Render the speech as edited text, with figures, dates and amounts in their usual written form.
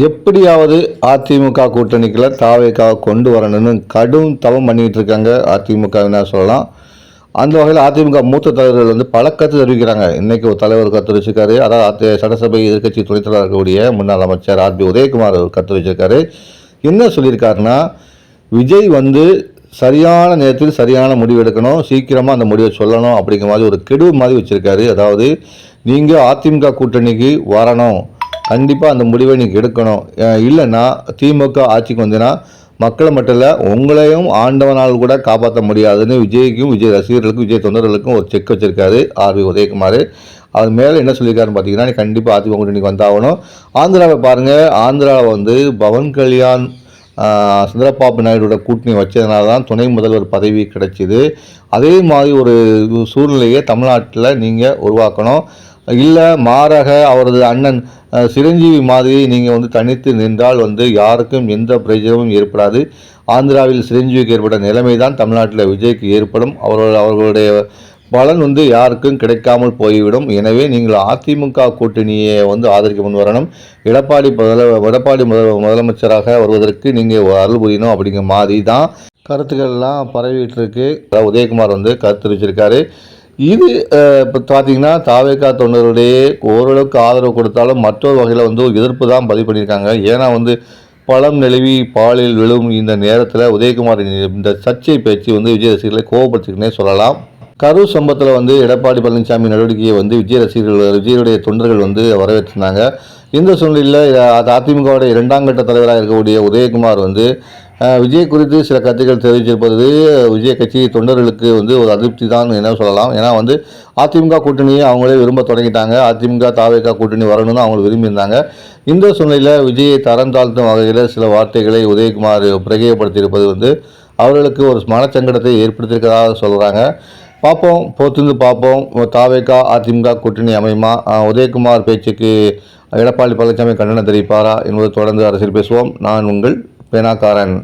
எப்படியாவது அதிமுக கூட்டணிக்குள்ள தாவேக்காவை கொண்டு வரணும்னு கடும் தவம் பண்ணிட்டு இருக்காங்க அதிமுகவினர் சொல்லலாம். அந்த வகையில் அதிமுக மூத்த தலைவர்கள் பல கருத்து தெரிவிக்கிறாங்க. இன்னைக்கு ஒரு தலைவர் கருத்து வச்சிருக்காரு. அதாவது சட்டசபை எதிர்க்கட்சி துணைத் தலைவர் இருக்கக்கூடிய முன்னாள் அமைச்சர் ஆர்பி உதயகுமார் கருத்து வச்சிருக்காரு. என்ன சொல்லியிருக்காருன்னா, விஜய் சரியான நேரத்தில் சரியான முடிவு எடுக்கணும், சீக்கிரமாக அந்த முடிவை சொல்லணும் அப்படிங்கிற மாதிரி ஒரு கெடு மாதிரி வச்சிருக்காரு. அதாவது நீங்கள் அதிமுக கூட்டணிக்கு வரணும், கண்டிப்பாக அந்த முடிவை நீங்கள் எடுக்கணும், இல்லைன்னா திமுக ஆட்சிக்கு வந்தீங்கன்னா மக்களை மட்டும் இல்லை உங்களையும் ஆண்டவனால் கூட காப்பாற்ற முடியாதுன்னு விஜய்க்கும் விஜய் ரசிகர்களுக்கும் விஜய் தொண்டர்களுக்கும் ஒரு செக் வச்சிருக்காரு ஆர்பி உதயகுமார். அவர் மேலே என்ன சொல்லியிருக்காருன்னு பார்த்தீங்கன்னா, நீ கண்டிப்பாக அதிமுக கூட்டணிக்கு வந்தாகணும். ஆந்திராவை பாருங்கள், ஆந்திராவில் பவன் கல்யாண் சந்திரபாபு நாயுடோட கூட்டணி வச்சதுனால தான் துணை முதல்வர் பதவி கிடைச்சிது. அதே மாதிரி ஒரு சூழ்நிலையை தமிழ்நாட்டில் நீங்கள் உருவாக்கணும். இல்லை மாறாக அவரது அண்ணன் சிரஞ்சீவி மாதிரி நீங்கள் தனித்து நின்றால் யாருக்கும் எந்த பிரயோஜனமும் ஏற்படாது. ஆந்திராவில் சிரஞ்சீவிக்கு ஏற்பட்ட நிலைமை தான் தமிழ்நாட்டில் விஜய்க்கு ஏற்படும். அவர்களுடைய பலன் யாருக்கும் கிடைக்காமல் போய்விடும். எனவே நீங்கள் அதிமுக கூட்டணியை ஆதரிக்க முன் வரணும். எடப்பாடி முதலமைச்சராக வருவதற்கு நீங்கள் அருள் புரியணும் அப்படிங்கிற மாதிரி தான் கருத்துக்கள்லாம் பரவிட்டு இருக்கு. உதயகுமார் கருத்து தெரிவிச்சிருக்காரு. இது இப்போ பார்த்தீங்கன்னா தாவேகா தொண்டர்களுடைய ஓரளவுக்கு ஆதரவு கொடுத்தாலும் மற்றொரு வகையில் ஒரு எதிர்ப்பு தான் பதிவு பண்ணியிருக்காங்க. ஏன்னா பழம் நெழுவி பாலில் விழும் இந்த நேரத்தில் உதயகுமார் இந்த சர்ச்சை பேச்சு விஜய் ரசிகர்களை கோபப்படுத்திக்கினே சொல்லலாம். கரூர் சம்பவத்தில் எடப்பாடி பழனிசாமி நடவடிக்கையை விஜயுடைய தொண்டர்கள் வரவேற்றிருந்தாங்க. இந்த சூழ்நிலையில் அதிமுகவுடைய இரண்டாம் கட்ட தலைவராக இருக்கக்கூடிய உதயகுமார் விஜய் குறித்து சில கருத்துக்கள் தெரிவிச்சிருப்பது விஜய் கட்சி தொண்டர்களுக்கு ஒரு அதிருப்தி தான் என்ன சொல்லலாம். ஏன்னா அதிமுக கூட்டணியை அவங்களே விரும்ப தொடங்கிட்டாங்க. அதிமுக தாவேகா கூட்டணி வரணும்னு அவங்க விரும்பியிருந்தாங்க. இந்த சூழ்நிலையில் விஜயை தரம் தாழ்த்தும் வகையில் சில வார்த்தைகளை உதயகுமார் பிரயோகப்படுத்தியிருப்பது அவர்களுக்கு ஒரு மனச்சங்கடத்தை ஏற்படுத்தியிருக்கிறதாக சொல்கிறாங்க. பார்ப்போம், பொறுத்திருந்து பார்ப்போம். தாவேகா அதிமுக கூட்டணி அமையுமா? உதயகுமார் பேச்சுக்கு எடப்பாடி பழனிசாமி கண்டனம் தெரிவிப்பாரா என்பது தொடர்ந்து அரசியல் பேசுவோம். நான் உங்கள் பேனாக்காரன்.